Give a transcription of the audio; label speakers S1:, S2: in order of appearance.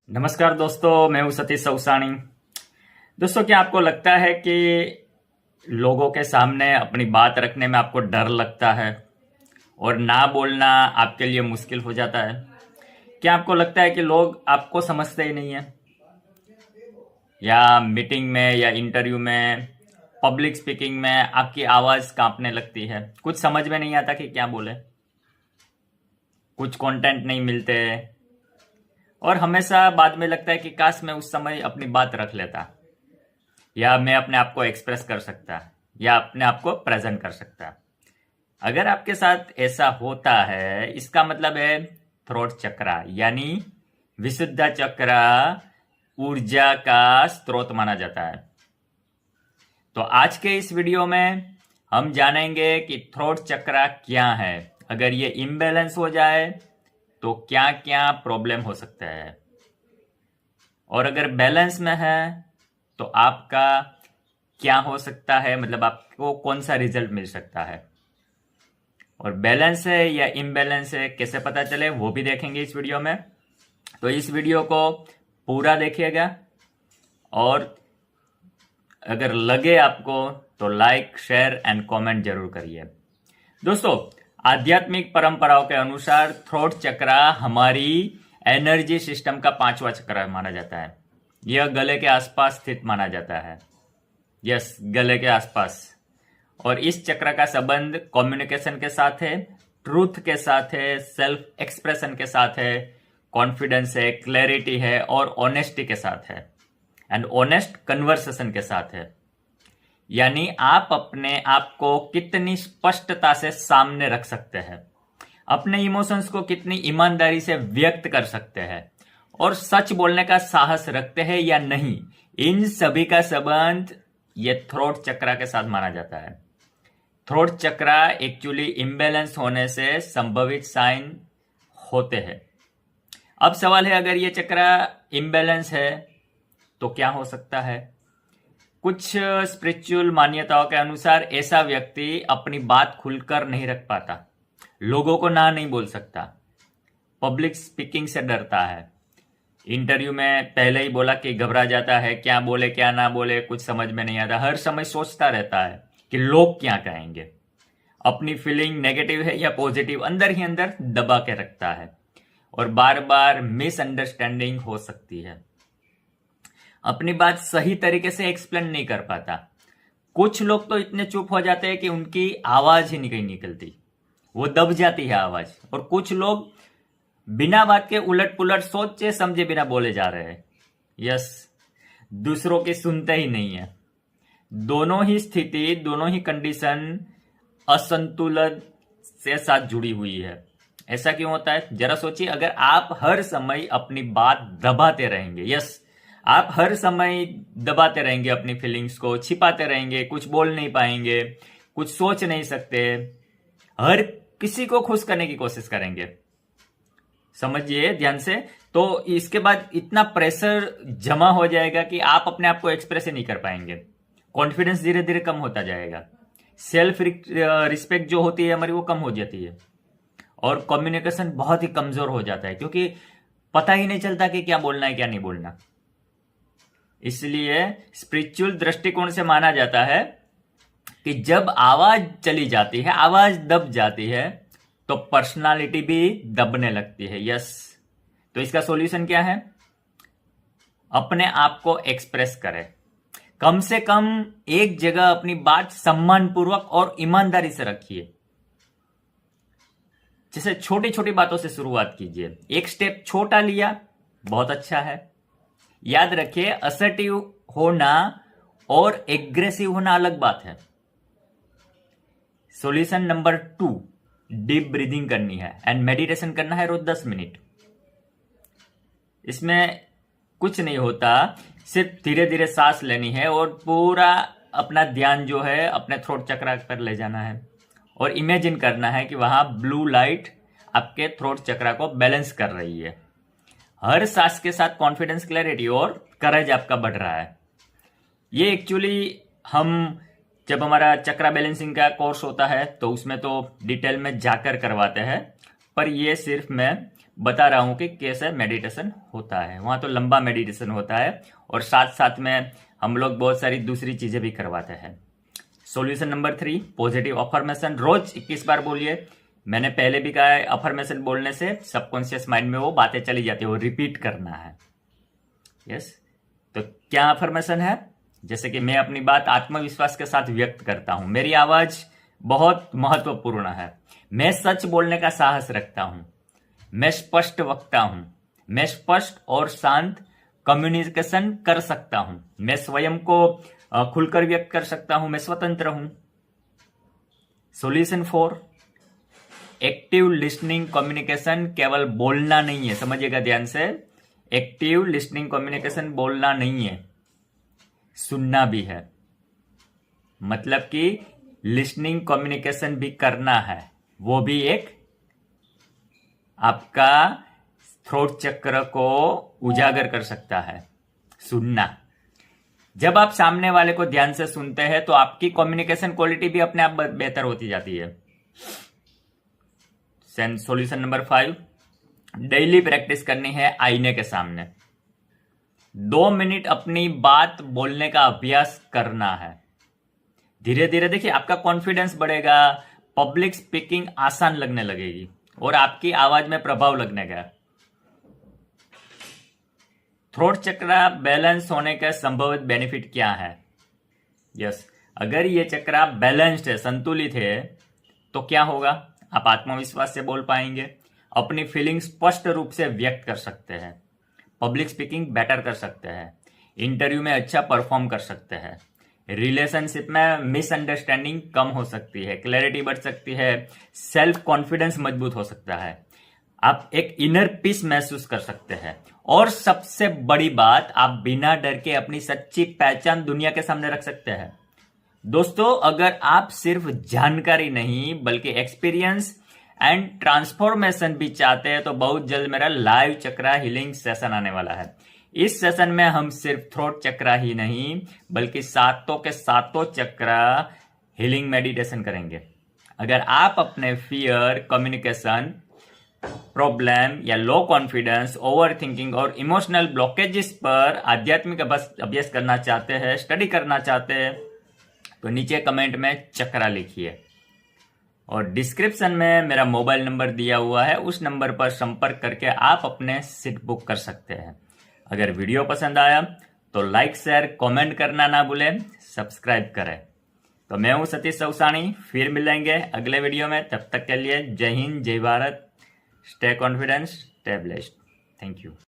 S1: नमस्कार दोस्तों, मैं हूं सतीश सौसानी। दोस्तों, क्या आपको लगता है कि लोगों के सामने अपनी बात रखने में आपको डर लगता है और ना बोलना आपके लिए मुश्किल हो जाता है? क्या आपको लगता है कि लोग आपको समझते ही नहीं है, या मीटिंग में या इंटरव्यू में, पब्लिक स्पीकिंग में आपकी आवाज़ कांपने लगती है, कुछ समझ में नहीं आता कि क्या बोले, कुछ कंटेंट नहीं मिलते, और हमेशा बाद में लगता है कि काश मैं उस समय अपनी बात रख लेता, या मैं अपने आप को एक्सप्रेस कर सकता, या अपने आप को प्रेजेंट कर सकता। अगर आपके साथ ऐसा होता है, इसका मतलब है थ्रोट चक्रा यानी विशुद्ध चक्रा ऊर्जा का स्रोत माना जाता है। तो आज के इस वीडियो में हम जानेंगे कि थ्रोट चक्रा क्या है, अगर ये इम्बैलेंस हो जाए तो क्या क्या प्रॉब्लम हो सकता है, और अगर बैलेंस में है तो आपका क्या हो सकता है, मतलब आपको कौन सा रिजल्ट मिल सकता है। और बैलेंस है या इम्बैलेंस है कैसे पता चले, वो भी देखेंगे इस वीडियो में। तो इस वीडियो को पूरा देखिएगा, और अगर लगे आपको तो लाइक, शेयर एंड कमेंट जरूर करिए। दोस्तों, आध्यात्मिक परंपराओं के अनुसार थ्रोट चक्रा हमारी एनर्जी सिस्टम का 5वां चक्र माना जाता है। यह गले के आसपास स्थित माना जाता है। यस, गले के आसपास। और इस चक्र का संबंध कम्युनिकेशन के साथ है, ट्रूथ के साथ है, सेल्फ एक्सप्रेशन के साथ है, कॉन्फिडेंस है, क्लैरिटी है, और ऑनेस्टी के साथ है, एंड ऑनेस्ट कन्वर्सेशन के साथ है। यानी आप अपने आप को कितनी स्पष्टता से सामने रख सकते हैं, अपने इमोशंस को कितनी ईमानदारी से व्यक्त कर सकते हैं, और सच बोलने का साहस रखते हैं या नहीं, इन सभी का संबंध ये थ्रोट चक्रा के साथ माना जाता है। थ्रोट चक्रा एक्चुअली इम्बैलेंस होने से संभवित साइन होते हैं। अब सवाल है, अगर ये चक्रा इम्बैलेंस है तो क्या हो सकता है? कुछ स्पिरिचुअल मान्यताओं के अनुसार ऐसा व्यक्ति अपनी बात खुलकर नहीं रख पाता, लोगों को ना नहीं बोल सकता, पब्लिक स्पीकिंग से डरता है, इंटरव्यू में पहले ही बोला कि घबरा जाता है, क्या बोले क्या ना बोले कुछ समझ में नहीं आता, हर समय सोचता रहता है कि लोग क्या कहेंगे, अपनी फीलिंग नेगेटिव है या पॉजिटिव अंदर ही अंदर दबा के रखता है, और बार बार मिसअंडरस्टैंडिंग हो सकती है, अपनी बात सही तरीके से एक्सप्लेन नहीं कर पाता। कुछ लोग तो इतने चुप हो जाते हैं कि उनकी आवाज ही नहीं निकलती, वो दब जाती है आवाज, और कुछ लोग बिना बात के उलट पुलट सोचे समझे बिना बोले जा रहे हैं। यस, दूसरों की सुनते ही नहीं है। दोनों ही स्थिति, दोनों ही कंडीशन असंतुलन से साथ जुड़ी हुई है। ऐसा क्यों होता है, जरा सोचिए। अगर आप हर समय अपनी बात दबाते रहेंगे, यस, आप हर समय दबाते रहेंगे, अपनी फीलिंग्स को छिपाते रहेंगे, कुछ बोल नहीं पाएंगे, कुछ सोच नहीं सकते, हर किसी को खुश करने की कोशिश करेंगे, समझिए ध्यान से, तो इसके बाद इतना प्रेशर जमा हो जाएगा कि आप अपने आप को एक्सप्रेस ही नहीं कर पाएंगे, कॉन्फिडेंस धीरे धीरे कम होता जाएगा, सेल्फ रिस्पेक्ट जो होती है हमारी वो कम हो जाती है, और कम्युनिकेशन बहुत ही कमजोर हो जाता है, क्योंकि पता ही नहीं चलता कि क्या बोलना है क्या नहीं बोलना। इसलिए स्पिरिचुअल दृष्टिकोण से माना जाता है कि जब आवाज चली जाती है, आवाज दब जाती है, तो पर्सनालिटी भी दबने लगती है। यस, तो इसका सॉल्यूशन क्या है? अपने आप को एक्सप्रेस करें, कम से कम एक जगह अपनी बात सम्मानपूर्वक और ईमानदारी से रखिए। जैसे छोटी छोटी बातों से शुरुआत कीजिए, एक स्टेप छोटा लिया, बहुत अच्छा है। याद रखिए, असर्टिव होना और एग्रेसिव होना अलग बात है। सॉल्यूशन नंबर 2, डीप ब्रीदिंग करनी है एंड मेडिटेशन करना है रोज 10 मिनट। इसमें कुछ नहीं होता, सिर्फ धीरे धीरे सांस लेनी है, और पूरा अपना ध्यान जो है अपने थ्रोट चक्र पर ले जाना है, और इमेजिन करना है कि वहां ब्लू लाइट आपके थ्रोट चक्र को बैलेंस कर रही है। हर सांस के साथ कॉन्फिडेंस, क्लैरिटी और करेज आपका बढ़ रहा है। ये एक्चुअली हम जब हमारा चक्रा बैलेंसिंग का कोर्स होता है तो उसमें तो डिटेल में जाकर करवाते हैं, पर ये सिर्फ मैं बता रहा हूं कि कैसे मेडिटेशन होता है। वहां तो लंबा मेडिटेशन होता है और साथ साथ में हम लोग बहुत सारी दूसरी चीजें भी करवाते हैं। सॉल्यूशन नंबर 3, पॉजिटिव अफर्मेशन रोज 21 बार बोलिए। मैंने पहले भी कहा है, अफर्मेशन बोलने से सबकॉन्शियस माइंड में वो बातें चली जाती है, वो रिपीट करना है। यस, तो क्या अफर्मेशन है? जैसे कि मैं अपनी बात आत्मविश्वास के साथ व्यक्त करता हूं, मेरी आवाज बहुत महत्वपूर्ण है, मैं सच बोलने का साहस रखता हूं, मैं स्पष्ट वक्ता हूं, मैं स्पष्ट और शांत कम्युनिकेशन कर सकता हूं, मैं स्वयं को खुलकर व्यक्त कर सकता हूं, मैं स्वतंत्र हूं। सॉल्यूशन 4, एक्टिव लिसनिंग कम्युनिकेशन केवल बोलना नहीं है, समझिएगा ध्यान से। एक्टिव लिसनिंग कम्युनिकेशन बोलना नहीं है, सुनना भी है। मतलब कि लिसनिंग कम्युनिकेशन भी करना है, वो भी एक आपका थ्रोट चक्र को उजागर कर सकता है। सुनना, जब आप सामने वाले को ध्यान से सुनते हैं तो आपकी कम्युनिकेशन क्वालिटी भी अपने आप बेहतर होती जाती है। सॉल्यूशन नंबर 5, डेली प्रैक्टिस करनी है आईने के सामने। 2 मिनट अपनी बात बोलने का अभ्यास करना है। धीरे धीरे देखिए आपका कॉन्फिडेंस बढ़ेगा, पब्लिक स्पीकिंग आसान लगने लगेगी और आपकी आवाज में प्रभाव लगने का। थ्रोट चक्र बैलेंस होने का संभावित बेनिफिट क्या है? यस, अगर ये चक्र बैलेंस्ड है, संतुलित है, तो क्या होगा? आप आत्मविश्वास से बोल पाएंगे, अपनी फीलिंग स्पष्ट रूप से व्यक्त कर सकते हैं, पब्लिक स्पीकिंग बेटर कर सकते हैं, इंटरव्यू में अच्छा परफॉर्म कर सकते हैं, रिलेशनशिप में मिसअंडरस्टैंडिंग कम हो सकती है, क्लैरिटी बढ़ सकती है, सेल्फ कॉन्फिडेंस मजबूत हो सकता है, आप एक इनर पीस महसूस कर सकते हैं और सबसे बड़ी बात, आप बिना डर के अपनी सच्ची पहचान दुनिया के सामने रख सकते हैं। दोस्तों, अगर आप सिर्फ जानकारी नहीं बल्कि एक्सपीरियंस एंड ट्रांसफॉर्मेशन भी चाहते हैं तो बहुत जल्द मेरा लाइव चक्र हीलिंग सेशन आने वाला है। इस सेशन में हम सिर्फ थ्रोट चक्र ही नहीं बल्कि सातों के सातों चक्र हीलिंग मेडिटेशन करेंगे। अगर आप अपने फियर, कम्युनिकेशन प्रॉब्लम या लो कॉन्फिडेंस, ओवर थिंकिंग और इमोशनल ब्लॉकेजेस पर आध्यात्मिक अभ्यास करना चाहते हैं, स्टडी करना चाहते हैं, तो नीचे कमेंट में चक्रा लिखिए और डिस्क्रिप्शन में मेरा मोबाइल नंबर दिया हुआ है, उस नंबर पर संपर्क करके आप अपने सीट बुक कर सकते हैं। अगर वीडियो पसंद आया तो लाइक, शेयर, कमेंट करना ना भूलें, सब्सक्राइब करें। तो मैं हूं सतीश चौसानी, फिर मिलेंगे अगले वीडियो में। तब तक के लिए जय हिंद, जय Bharat, stay confidence, stay blessed. Thank you.